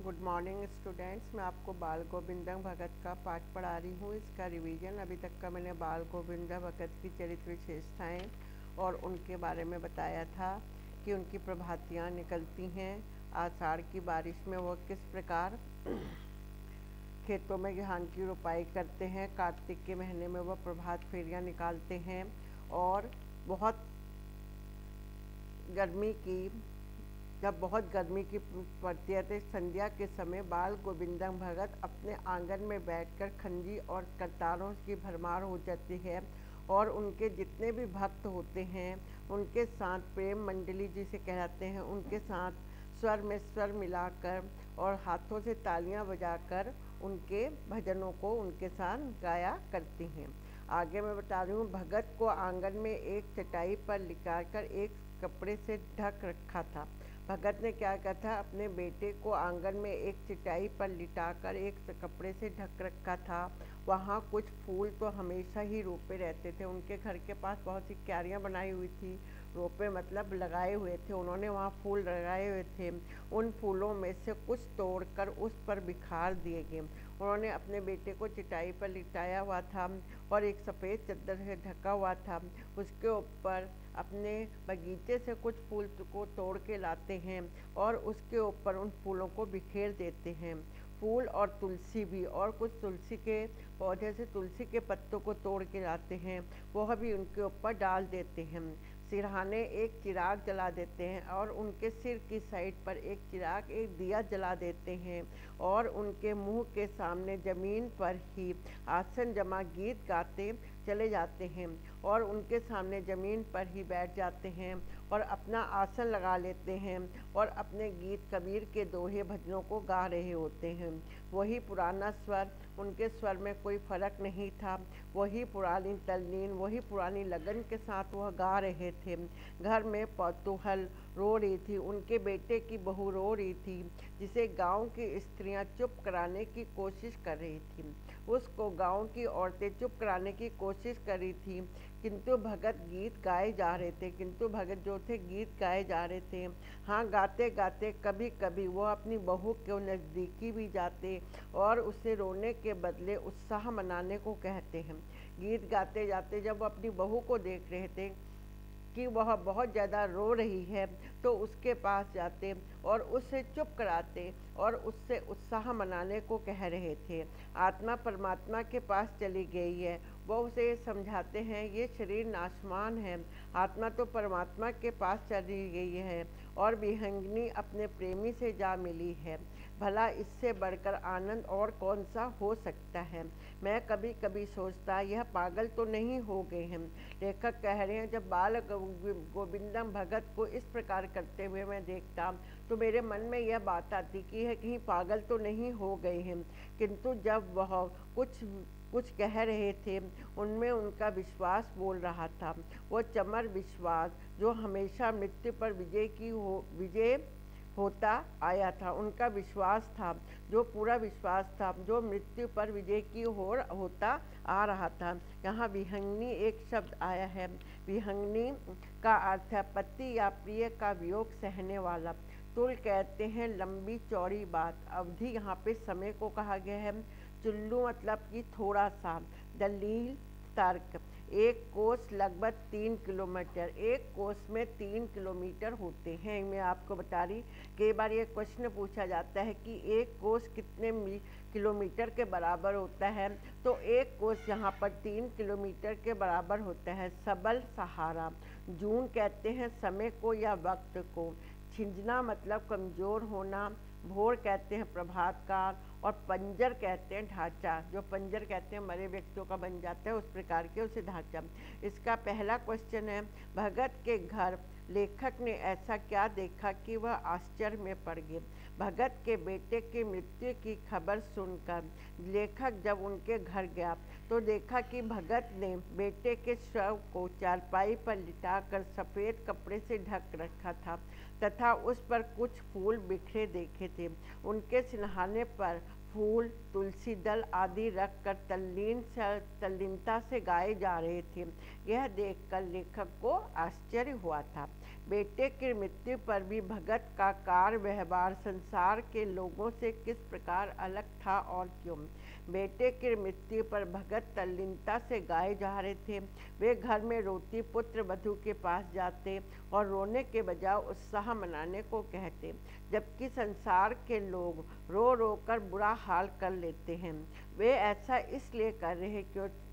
Good morning students. मैं आपको बाल गोविंदम भगत का पाठ पढ़ा रही हूँ। इसका रिवीजन अभी तक का मैंने बाल गोविंदम भगत की चरित्र विशेषताएँ और उनके बारे में बताया था कि उनकी प्रभातियाँ निकलती हैं आषाढ़ की बारिश में, वह किस प्रकार खेतों में धान की रोपाई करते हैं, कार्तिक के महीने में वह प्रभात फेरियाँ निकालते हैं, और जब बहुत गर्मी की पड़ती है तो संध्या के समय बाल गोविंदम भगत अपने आंगन में बैठकर खंजी और करतारों की भरमार हो जाती है, और उनके जितने भी भक्त होते हैं उनके साथ प्रेम मंडली जिसे कहलाते हैं, उनके साथ स्वर में स्वर मिलाकर और हाथों से तालियां बजाकर उनके भजनों को उनके साथ गाया करती हैं। आगे मैं बता रही हूँ, भगत को आंगन में एक चटाई पर लिटाकर एक कपड़े से ढक रखा था। भगत ने क्या कहा था, अपने बेटे को आंगन में एक चटाई पर लिटाकर एक कपड़े से ढक रखा था। वहाँ कुछ फूल तो हमेशा ही रोपे रहते थे। उनके घर के पास बहुत सी क्यारियाँ बनाई हुई थी, रोपे मतलब लगाए हुए थे, उन्होंने वहाँ फूल लगाए हुए थे। उन फूलों में से कुछ तोड़कर उस पर बिखार दिए गए। उन्होंने अपने बेटे को चटाई पर लिटाया हुआ था और एक सफ़ेद चादर से ढका हुआ था। उसके ऊपर अपने बगीचे से कुछ फूल को तोड़ के लाते हैं और उसके ऊपर उन फूलों को बिखेर देते हैं। फूल और तुलसी भी, और कुछ तुलसी के पौधे से तुलसी के पत्तों को तोड़ के लाते हैं, वह भी उनके ऊपर डाल देते हैं। सिरहाने एक चिराग जला देते हैं और उनके सिर की साइड पर एक दिया जला देते हैं, और उनके मुंह के सामने ज़मीन पर ही आसन जमा गीत गाते चले जाते हैं, और उनके सामने ज़मीन पर ही बैठ जाते हैं और अपना आसन लगा लेते हैं और अपने गीत कबीर के दोहे भजनों को गा रहे होते हैं। वही पुराना स्वर, उनके स्वर में कोई फर्क नहीं था, वही पुरानी तल्लीन, वही पुरानी लगन के साथ वह गा रहे थे। घर में पौतूहल रो रही थी, उनके बेटे की बहू रो रही थी, जिसे गांव की स्त्रियां चुप कराने की कोशिश कर रही थी। उसको गांव की औरतें चुप कराने की कोशिश कर रही थी, किंतु भगत गीत गाए जा रहे थे, किंतु भगत जो थे गीत गाए जा रहे थे। हाँ, गाते गाते कभी कभी वो अपनी बहू के नज़दीकी भी जाते और उसे रोने के बदले उत्साह मनाने को कहते हैं। गीत गाते जाते जब वो अपनी बहू को देख रहे थे कि वह बहुत ज़्यादा रो रही है, तो उसके पास जाते और उसे चुप कराते और उससे उत्साह मनाने को कह रहे थे। आत्मा परमात्मा के पास चली गई है, वो उसे समझाते हैं ये शरीर नाशवान है, आत्मा तो परमात्मा के पास चली गई है और विहंगिनी अपने प्रेमी से जा मिली है। भला इससे बढ़कर आनंद और कौन सा हो सकता है। मैं कभी कभी सोचता यह पागल तो नहीं हो गए हैं। लेखक कह रहे हैं, जब बाल गोविंदम भगत को इस प्रकार करते हुए मैं देखता तो मेरे मन में यह बात आती कि यह कहीं पागल तो नहीं हो गए हैं। किंतु जब वह कुछ कह रहे थे उनमें उनका विश्वास बोल रहा था, वो चमर विश्वास जो हमेशा मृत्यु पर विजय होता आया था। उनका विश्वास था, जो पूरा विश्वास था, जो मृत्यु पर विजय की होता आ रहा था। यहाँ विहंगिनी एक शब्द आया है। विहंगिनी का अर्थ है पति या प्रिय का वियोग सहने वाला। तुल कहते हैं लंबी चौड़ी बात। अवधि यहाँ पे समय को कहा गया है। चुल्लू मतलब कि थोड़ा सा। दलील तर्क। एक कोस लगभग 3 किलोमीटर, एक कोस में 3 किलोमीटर होते हैं। मैं आपको बता रही, कई बार ये क्वेश्चन पूछा जाता है कि एक कोस कितने किलोमीटर के बराबर होता है, तो एक कोस यहाँ पर 3 किलोमीटर के बराबर होता है। सबल सहारा। जून कहते हैं समय को या वक्त को। छिंजना मतलब कमज़ोर होना। भोर कहते हैं प्रभात काल, और पंजर कहते हैं ढांचा। जो पंजर कहते हैं मरे व्यक्तियों का बन जाता है, उस प्रकार के उसे ढांचा। इसका पहला क्वेश्चन है, भगत के घर लेखक ने ऐसा क्या देखा कि वह आश्चर्य में पड़ गए। भगत के बेटे की मृत्यु की खबर सुनकर लेखक जब उनके घर गया तो देखा कि भगत ने बेटे के शव को चारपाई पर लिटाकर सफ़ेद कपड़े से ढक रखा था तथा उस पर कुछ फूल बिखरे देखे थे। उनके सिरहाने पर फूल, तुलसी दल आदि रखकर तल्लीनता से गाए जा रहे थे। यह देखकर लेखक को आश्चर्य हुआ था। बेटे की मृत्यु पर भी भगत का कार व्यवहार संसार के लोगों से किस प्रकार अलग था और क्यों। बेटे की मृत्यु पर भगत तल्लीनता से गाए जा रहे थे। वे घर में रोती पुत्र वधू के पास जाते और रोने के बजाय उत्साह मनाने को कहते, जबकि संसार के लोग रो रो कर बुरा हाल कर लेते हैं। वे ऐसा इसलिए कर रहे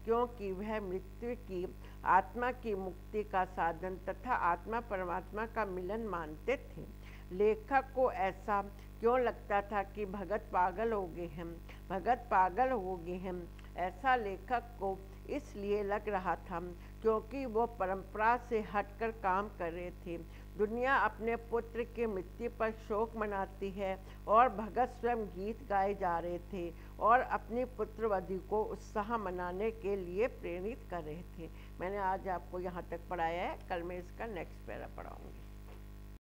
क्योंकि वह मृत्यु की आत्मा की मुक्ति का साधन तथा आत्मा परमात्मा का मिलन मानते थे। लेखक को ऐसा क्यों लगता था कि भगत पागल हो गए हैं, भगत पागल हो गए हैं। ऐसा लेखक को इसलिए लग रहा था क्योंकि वो परंपरा से हटकर काम कर रहे थे। दुनिया अपने पुत्र की मृत्यु पर शोक मनाती है और भगत स्वयं गीत गाए जा रहे थे और अपनी पुत्रवधू को उत्साह मनाने के लिए प्रेरित कर रहे थे। मैंने आज आपको यहाँ तक पढ़ाया है, कल मैं इसका नेक्स्ट पैरा पढ़ाऊँगी।